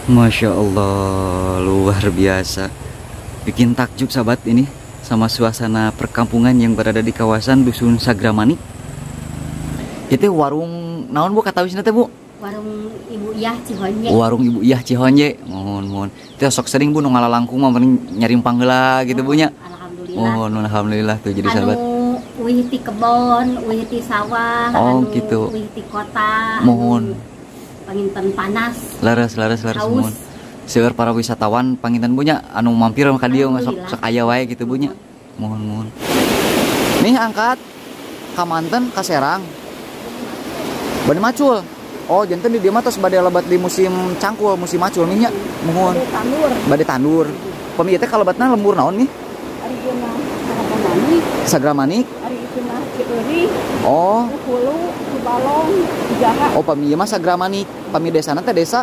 Masya Allah, luar biasa. Bikin takjub sahabat ini sama suasana perkampungan yang berada di kawasan Dusun Sagramani. Itu warung naon Bu kata wisna teh Bu? Warung Ibu Iyah Cihonye. Warung Ibu Iyah Cihonye. Mohon. Itu sok sering Bu nu ngalalangkung mah mending nyari panggela gitu Bu nya. Alhamdulillah. Alhamdulillah tuh jadi sahabat. Wih ti kebon, wih ti sawah, gitu. wih ti kota. Mohon. Panginten panas. Laras mohon. Seueur para wisatawan panginten Bu nya anu mampir ka dieu sok aya wae gitu Bu nya. Mohon. Nih angkat ka Manten ka Serang. Bade macul. Oh, jantan di dia mah tos bade lebat di musim cangkul, musim macul nya. Mohon. Bade tandur. Pami teh kalebatna lembur naon nih? Ari Sagramani. Sagramani. Ari itu mah Cieuri. Oh. Hulu, Cibalong, Cijaha. Oh, pami mah Sagramani. Pami desana teh desa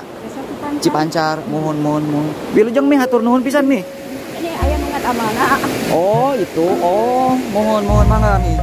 Cipancar. Mohon. Wilujeng mi hatur nuhun pisan mi. Ini aya nu ngat amanah. Oh, itu. Oh, mohon mangga mi.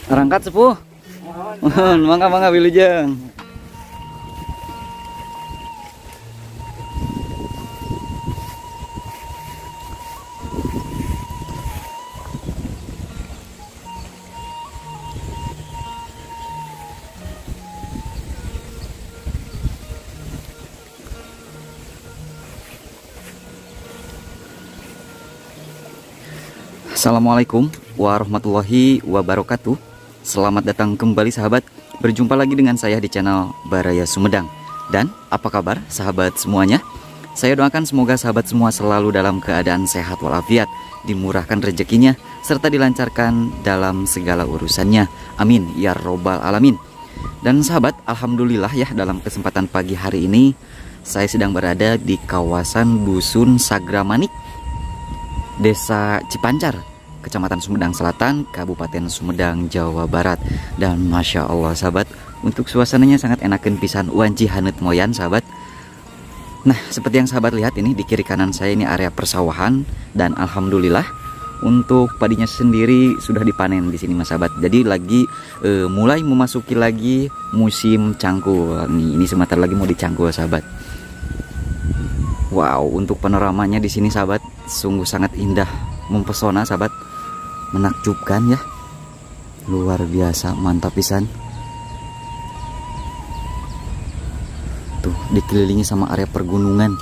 Rangkat sepuh. Mangga wilujeng. Assalamualaikum warahmatullahi wabarakatuh. Selamat datang kembali sahabat. Berjumpa lagi dengan saya di channel Baraya Sumedang. Dan apa kabar sahabat semuanya? Saya doakan semoga sahabat semua selalu dalam keadaan sehat walafiat, dimurahkan rezekinya, serta dilancarkan dalam segala urusannya. Amin ya robbal alamin. Dan sahabat, alhamdulillah ya, dalam kesempatan pagi hari ini saya sedang berada di kawasan Dusun Sagramani, Desa Cipancar, Kecamatan Sumedang Selatan, Kabupaten Sumedang, Jawa Barat. Dan Masya Allah sahabat, untuk suasananya sangat enakeun pisan, wanci haneut moyan sahabat. Nah, seperti yang sahabat lihat ini di kiri kanan saya ini area persawahan. Dan alhamdulillah untuk padinya sendiri sudah dipanen di sini mas sahabat. Jadi lagi mulai memasuki lagi musim cangkul. Nih, ini sebentar lagi mau dicangkul sahabat. Wow, untuk panoramanya di sini sahabat sungguh sangat indah, mempesona sahabat, menakjubkan ya, luar biasa, mantap pisan. Tuh dikelilingi sama area pergunungan.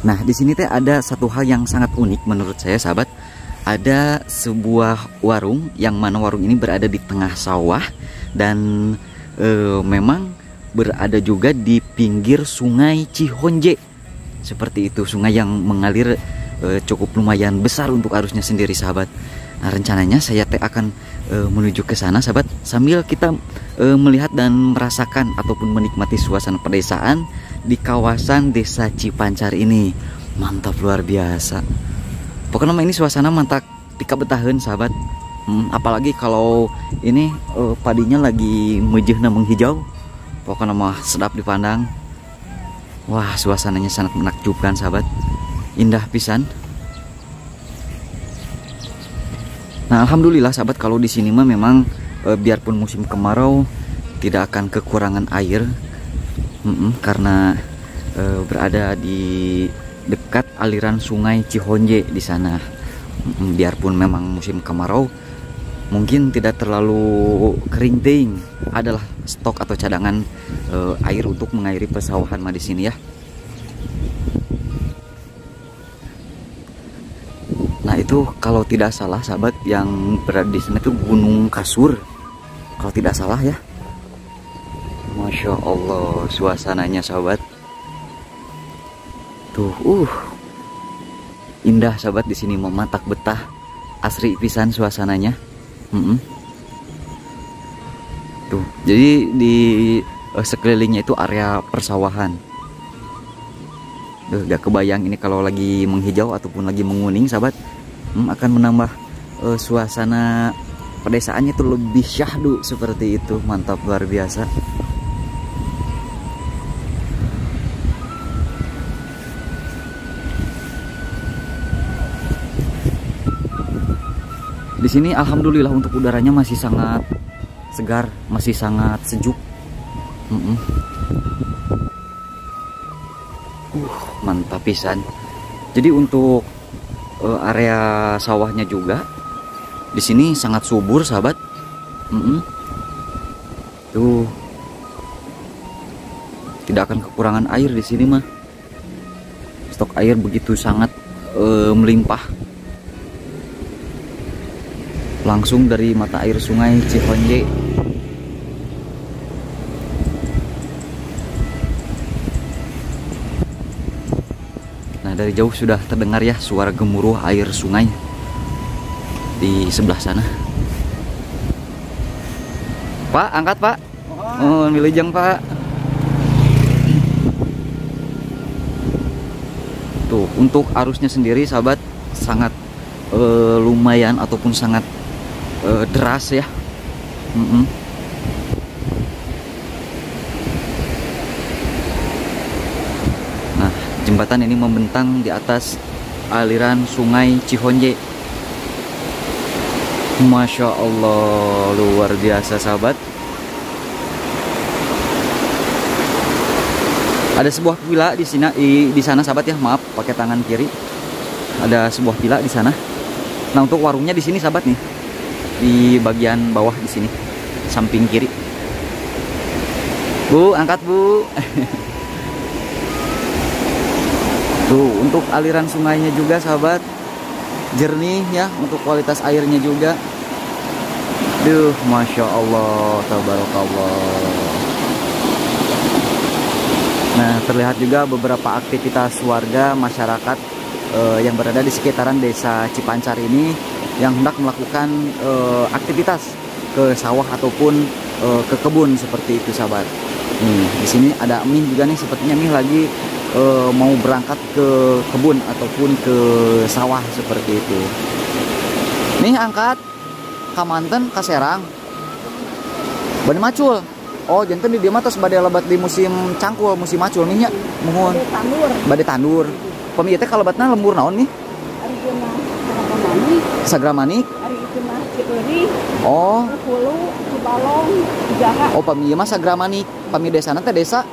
Nah di sini teh ada satu hal yang sangat unik menurut saya sahabat. Ada sebuah warung yang mana warung ini berada di tengah sawah dan memang berada juga di pinggir sungai Cihonje. Seperti itu, sungai yang mengalir cukup lumayan besar untuk arusnya sendiri sahabat. Nah rencananya saya akan menuju ke sana sahabat, sambil kita melihat dan merasakan ataupun menikmati suasana pedesaan di kawasan Desa Cipancar ini. Mantap luar biasa. Pokoknya ini suasana mantap pika betaheun sahabat. Apalagi kalau ini padinya lagi mejehna menghijau, pokoknya mah sedap dipandang. Wah suasananya sangat menakjubkan sahabat, indah pisan. Nah, alhamdulillah sahabat, kalau di sini mah memang biarpun musim kemarau tidak akan kekurangan air, karena berada di dekat aliran sungai Cihonje di sana. Biarpun memang musim kemarau mungkin tidak terlalu kering ting, adalah stok atau cadangan air untuk mengairi persawahan mah di sini ya. Nah, itu kalau tidak salah sahabat, yang berada di sana itu Gunung Kasur kalau tidak salah ya. Masya Allah suasananya sahabat. Tuh, indah sahabat di sini, mematak betah, asri pisan suasananya. Tuh, jadi di sekelilingnya itu area persawahan. Gak kebayang ini kalau lagi menghijau ataupun lagi menguning sahabat, akan menambah suasana pedesaannya itu lebih syahdu seperti itu. Mantap, luar biasa. Di sini alhamdulillah untuk udaranya masih sangat segar, masih sangat sejuk. Mantap pisan. Jadi untuk area sawahnya juga di sini sangat subur sahabat. Tuh, tidak akan kekurangan air di sini mah. Stok air begitu sangat melimpah. Langsung dari mata air sungai Cihonje. Nah, dari jauh sudah terdengar ya suara gemuruh air sungai di sebelah sana. Pak, angkat Pak. Oh, milejang Pak. Tuh, untuk arusnya sendiri sahabat sangat lumayan ataupun sangat deras ya. Nah, jembatan ini membentang di atas aliran sungai Cihonje. Masya Allah, luar biasa sahabat. Ada sebuah villa di sini, di sana sahabat ya. Maaf, pakai tangan kiri. Ada sebuah villa di sana. Nah, untuk warungnya di sini sahabat nih, di bagian bawah di sini, samping kiri. Bu, angkat Bu. Tuh, untuk aliran sungainya juga sahabat, jernih ya, untuk kualitas airnya juga. Duh, Masya Allah, tabarakallah. Nah, terlihat juga beberapa aktivitas warga masyarakat yang berada di sekitaran desa Cipancar ini yang hendak melakukan aktivitas ke sawah ataupun ke kebun seperti itu sahabat. Nih, di sini ada Mih juga nih, sepertinya Mih lagi mau berangkat ke kebun ataupun ke sawah seperti itu. Nih, angkat ka Manten, ka Serang. Bade macul. Oh, jantan di dia mah tos bade lebat di musim cangkul, musim macul nih nya. Mohon. Bade tandur. Pemieu teh kalebatna lembur naon nih? Ari geuna Sagramani. Sagramani. Ari itu mah Cieuri. Oh. Hulu, Cibalong, Jaha. Oh, pamieu mah Sagramani. Pamieu desana teh desa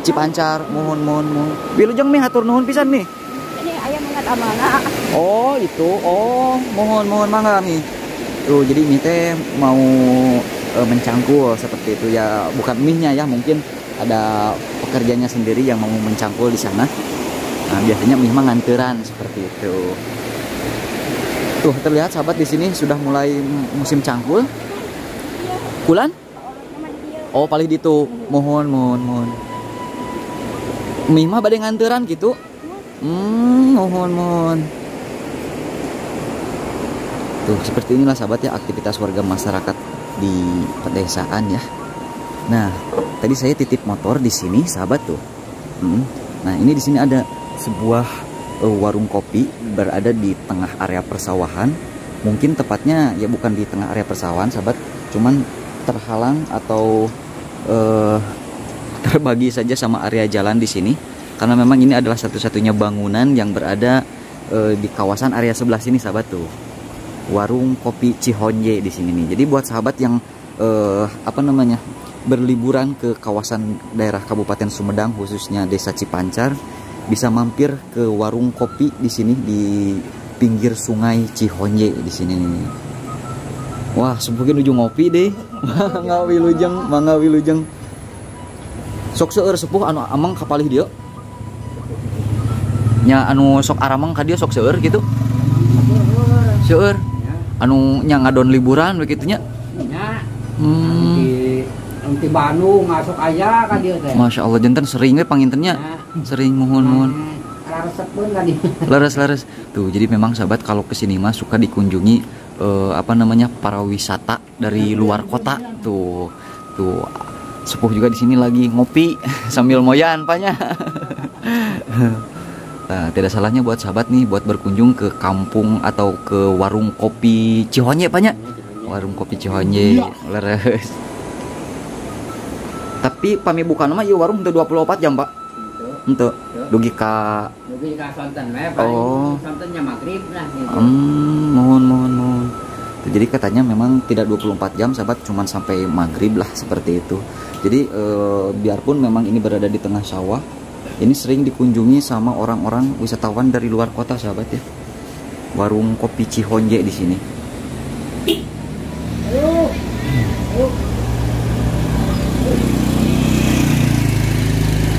Cipancar. Mohon. Wilujeng Mi hatur nuhun pisan Mi. Ini aya mengat amanah. Oh, itu. Oh, mohon mangga Mi. Tuh, jadi Mi teh mau mencangkul seperti itu ya, bukan mihnya ya, mungkin ada pekerjanya sendiri yang mau mencangkul di sana. Nah, biasanya mih mah nganteran seperti itu. Tuh, terlihat sahabat di sini sudah mulai musim cangkul. Kulan? Oh, paling ditu. Mohon. Mih mah bade nganteran gitu. Mohon. Tuh, seperti inilah sahabat ya aktivitas warga masyarakat di pedesaan ya. Nah, tadi saya titip motor di sini sahabat tuh. Nah, ini di sini ada sebuah warung kopi berada di tengah area persawahan. Mungkin tepatnya ya bukan di tengah area persawahan sahabat, cuman terhalang atau terbagi saja sama area jalan di sini, karena memang ini adalah satu-satunya bangunan yang berada di kawasan area sebelah sini sahabat tuh. warung kopi Cihonje di sini nih. Jadi buat sahabat yang berliburan ke kawasan daerah Kabupaten Sumedang, khususnya Desa Cipancar, bisa mampir ke warung kopi di sini di pinggir Sungai Cihonje di sini nih. Wah, sepukin ujung ngopi deh. Mangga wilujeng. Sok seueur sepuh anu amang kapalih dia. Nya anu sok aramang ka dieu sok seueur gitu. Seueur. Anu nya ngadon liburan begitu nya. Di Bandung masuk aja kan dia teh. Masya Allah, jantan sering we pangintennya. Sering mohon. Laresepun kan dia. Laras. Tuh, jadi memang sahabat kalau kesini mah suka dikunjungi para wisata dari luar kota. Tuh sepuh juga di sini lagi ngopi sambil moyan panya. Nah, tidak salahnya buat sahabat nih buat berkunjung ke kampung atau ke warung kopi Cihonje panya. Warung kopi Cihonje. Leres. Tapi pamibukan mah ieu warung teu 24 jam, Pak. Henteu. Dugi ka sonten we, sontennya magrib lah gitu. Mohon. Jadi katanya memang tidak 24 jam sahabat, cuman sampai maghrib lah seperti itu. Jadi biarpun memang ini berada di tengah sawah, ini sering dikunjungi sama orang-orang wisatawan dari luar kota sahabat ya. Warung kopi Cihonje di sini. Ayo.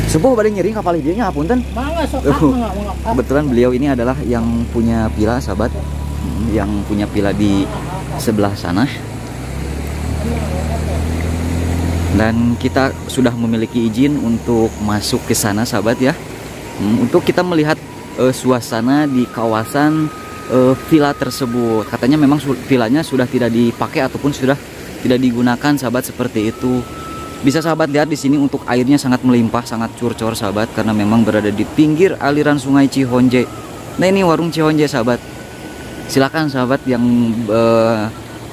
Sepuh balik nyering kapal dia nya apunten. Kebetulan beliau ini adalah yang punya villa sahabat, yang punya villa di sebelah sana. Dan kita sudah memiliki izin untuk masuk ke sana sahabat ya. Untuk kita melihat suasana di kawasan villa tersebut. Katanya memang villanya sudah tidak dipakai ataupun sudah tidak digunakan sahabat, seperti itu. Bisa sahabat lihat di sini untuk airnya sangat melimpah, sangat curcor sahabat, karena memang berada di pinggir aliran Sungai Cihonje. Nah, ini warung Cihonje sahabat. Silakan sahabat yang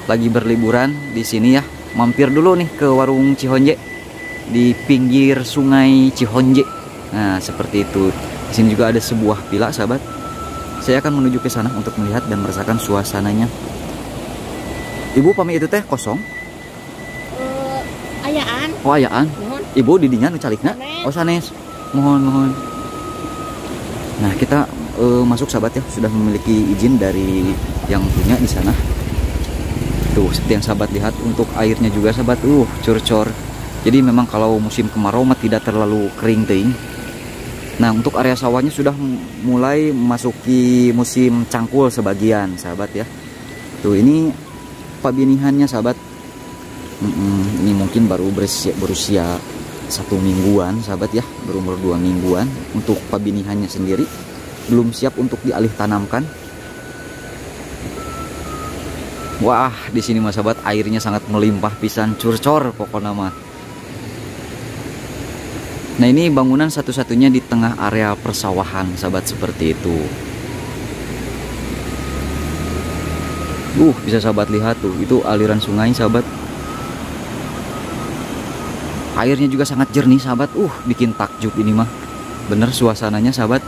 lagi berliburan di sini ya, mampir dulu nih ke warung Cihonje di pinggir Sungai Cihonje. Nah, seperti itu. Di sini juga ada sebuah villa sahabat. Saya akan menuju ke sana untuk melihat dan merasakan suasananya. Ibu pami itu teh kosong? Ayaan. Oh, ayaan. Ibu didinya nu calikna. Oh, sanes. Mohon. Nah, kita masuk sahabat ya, sudah memiliki izin dari yang punya di sana. Tuh, seperti yang sahabat lihat, untuk airnya juga sahabat curcor. Jadi memang kalau musim kemarau mah tidak terlalu kering teuing. Nah, untuk area sawahnya sudah mulai memasuki musim cangkul sebagian sahabat ya. Tuh, ini pabinihannya sahabat. Ini mungkin baru berusia 1 mingguan sahabat ya, berumur 2 mingguan. Untuk pabinihannya sendiri belum siap untuk dialih tanamkan. Wah, di sini mas sahabat airnya sangat melimpah pisan, curcor pokoknya mah. Nah, ini bangunan satu-satunya di tengah area persawahan sahabat, seperti itu. Bisa sahabat lihat tuh, itu aliran sungai sahabat. Airnya juga sangat jernih sahabat. Bikin takjub ini mah. Bener suasananya sahabat.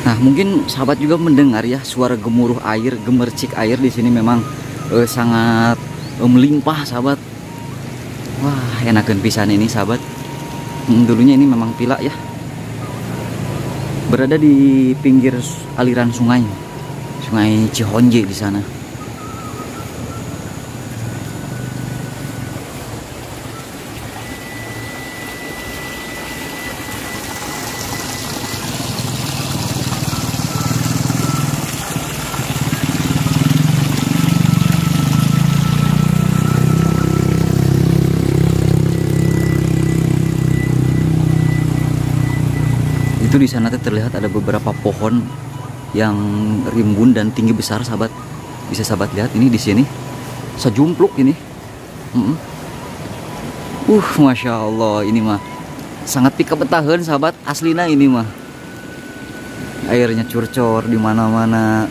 Nah, mungkin sahabat juga mendengar ya suara gemuruh air, gemercik air di sini memang sangat melimpah sahabat. Wah, enakeun pisan ini sahabat. Dulunya ini memang villa ya. Berada di pinggir aliran sungai Cihonje di sana. Itu di sana tuh terlihat ada beberapa pohon yang rimbun dan tinggi besar, sahabat. Bisa sahabat lihat ini di sini. Sejumpluk ini. Masya Allah, ini mah sangat pika betahan, sahabat. Aslina ini mah. Airnya curcor di mana-mana.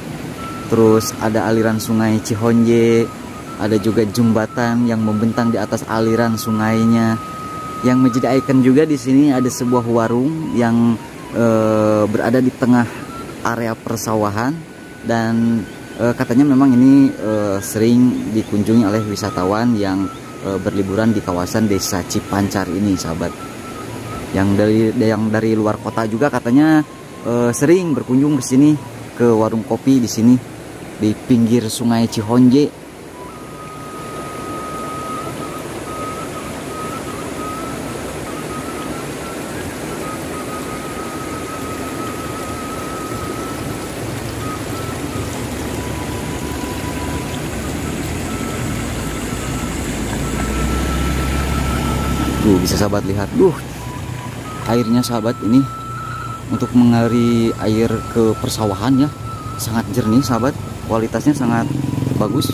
Terus ada aliran sungai Cihonje. Ada juga jembatan yang membentang di atas aliran sungainya. Yang menjadi ikon juga di sini ada sebuah warung yang berada di tengah area persawahan, dan katanya memang ini sering dikunjungi oleh wisatawan yang berliburan di kawasan desa Cipancar ini, sahabat. Yang dari luar kota juga katanya sering berkunjung ke sini, ke warung kopi di sini di pinggir sungai Cihonje. Bisa sahabat lihat, airnya sahabat ini untuk mengairi air ke persawahan ya, sangat jernih sahabat, kualitasnya sangat bagus.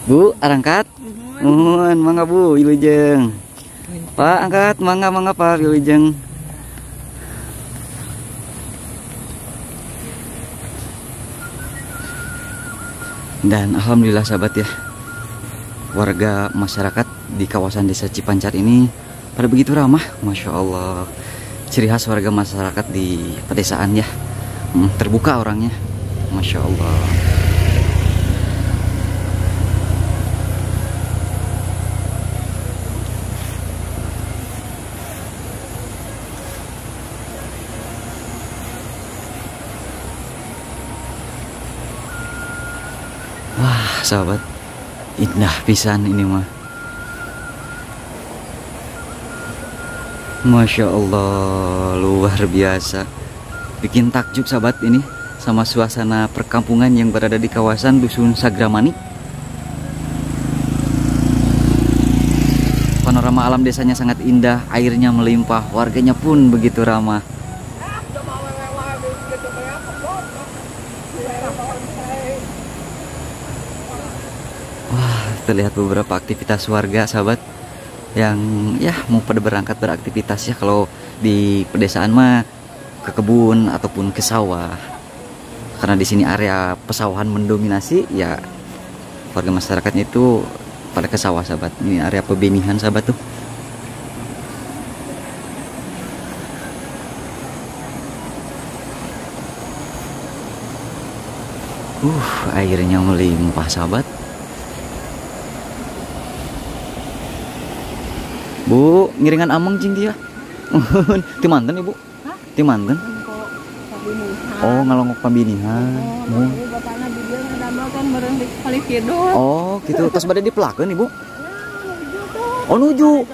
Bu, arangkat. Mangga Bu, wilujeng. Pak, angkat, mangga Pak, wilujeng. Dan alhamdulillah sahabat ya, warga masyarakat di kawasan desa Cipancar ini pada begitu ramah, Masya Allah. Ciri khas warga masyarakat di pedesaan ya, terbuka orangnya, Masya Allah. Wah sahabat, indah pisan ini mah. Masya Allah, luar biasa. Bikin takjub sahabat ini sama suasana perkampungan yang berada di kawasan Dusun Sagramani. Panorama alam desanya sangat indah, airnya melimpah, warganya pun begitu ramah. Terlihat beberapa aktivitas warga sahabat yang ya mau pada berangkat beraktivitas ya. Kalau di pedesaan mah ke kebun ataupun ke sawah, karena di sini area pesawahan mendominasi ya, warga masyarakatnya itu pada ke sawah sahabat. Ini area pebenihan sahabat tuh. Airnya melimpah sahabat. Bu, ngiringan ameng cing dia. Ti manten Ibu? Hah? Ti manten? Oh, ngalongok pambinihan. Oh, gitu. Tas bade dipelakeun Ibu? Oh, nuju.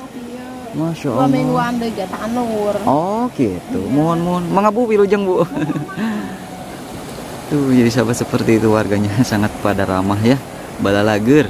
Masya Allah. Mingguan deui jatah anur. Oh, gitu. Mohon. Mangga Bu, wilujeng Bu. Tuh, jadi sahabat seperti itu warganya sangat pada ramah ya. Balalager.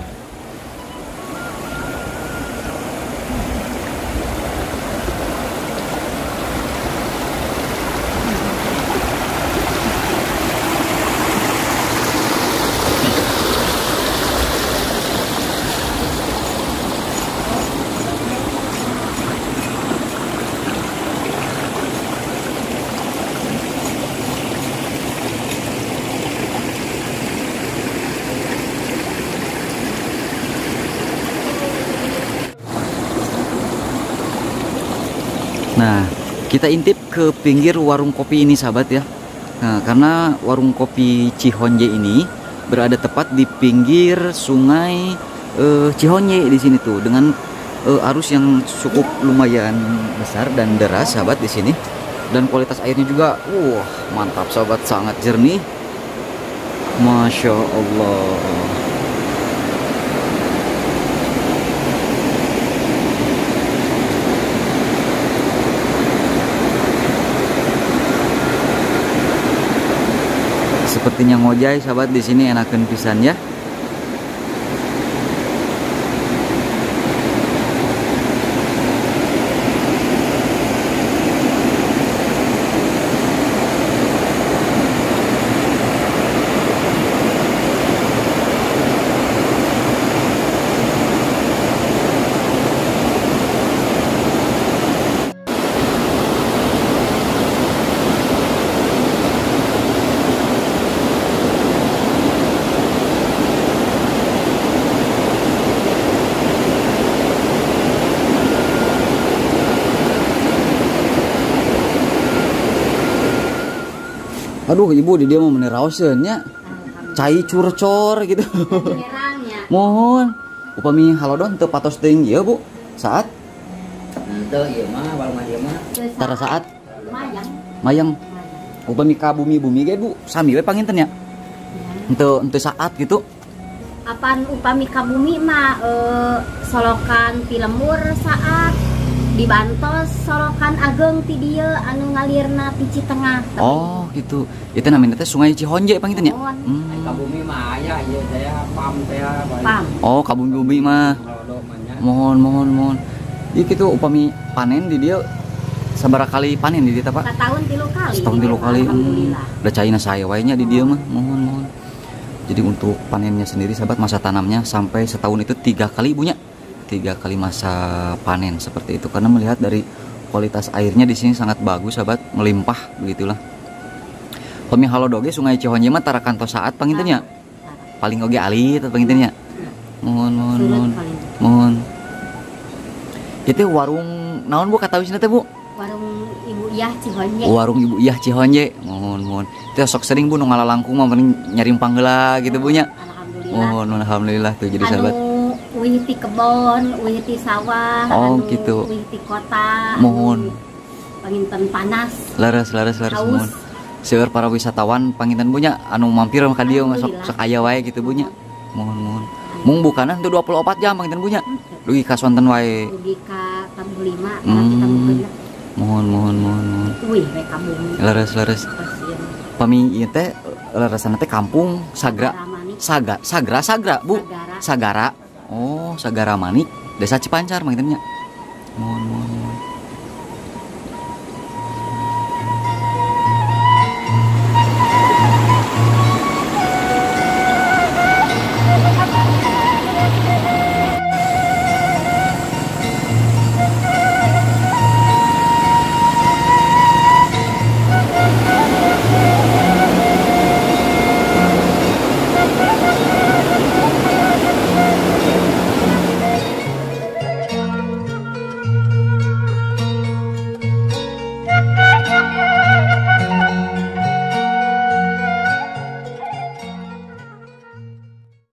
Nah, kita intip ke pinggir warung kopi ini sahabat ya. Nah, karena warung kopi Cihonje ini berada tepat di pinggir sungai Cihonje di sini tuh, dengan arus yang cukup lumayan besar dan deras sahabat di sini. Dan kualitas airnya juga mantap sahabat, sangat jernih. Masya Allah. Sepertinya ngojay sahabat di sini enakeun pisan ya. Aduh ibu di dia mau menerausnya cai curcor gitu. Merahnya. Mohon upami halodon teu patos teuing ieu Bu saat Itu iya mah, walau mah dia mah. tara saat Mayang. mayang upami ka bumi-bumi ge Bu sami we panginten ya. Henteu saat gitu. Apaan upami ka bumi mah solokan ti lembur saat dibantos solokan ageng ti dieu anu ngalirna ti Citengah. Oh gitu. Itu namanya teh Sungai Cihonje panginten ya. Ai ka bumi mah aya ieu teh pam teh Pam. Oh ka bumi mah. Lodo mah nya. Mohon. Ieu kitu upami panen di dia sabaraha kali panen di dieu teh Pak? Setahun 3 kali. Setahun 3 kali. Alhamdulillah. Da caina sae wae nya di dia mah. Mohon. Jadi untuk panennya sendiri sahabat masa tanamnya sampai setahun itu 3 kali ibunya. 3 kali masa panen seperti itu karena melihat dari kualitas airnya di sini sangat bagus sahabat, melimpah begitulah. Pemi halodoge Sungai Cihonje mah tara kantos saat panginten nya. Paling oge alit panginten nya. Mohon. Itu warung naon Bu katawisna teh Bu? Warung Ibu Iyah Cihonje. Warung Ibu Iyah Cihonje. Mohon. Itu sok sering Bu nu ngalalangkung mah mending nyarim heula gitu Bu nya. Alhamdulillah. Alhamdulillah tuh jadi sahabat. Wih ti kebon, wih ti sawah, Oh, gitu. wih ti kota. Mohon. Panginten panas. Laras Haus. mohon. Seueur para wisatawan panginten bunya anu mampir ka dieu sok aya wae gitu bunya. Mohon. Mung bukanan teu 24 jam panginten bunya. Dugi ka sonten wae. Dugi ka Tambu 5 karena kita bukeun. Mohon. Wih we ka bumi. Laras. Pasien. Pami ieu teh larasana teh kampung Sagra. Sagra Bu. Sagara. Sagara. Oh, Sagara Manik, Desa Cipancar panginten nya. Mohon.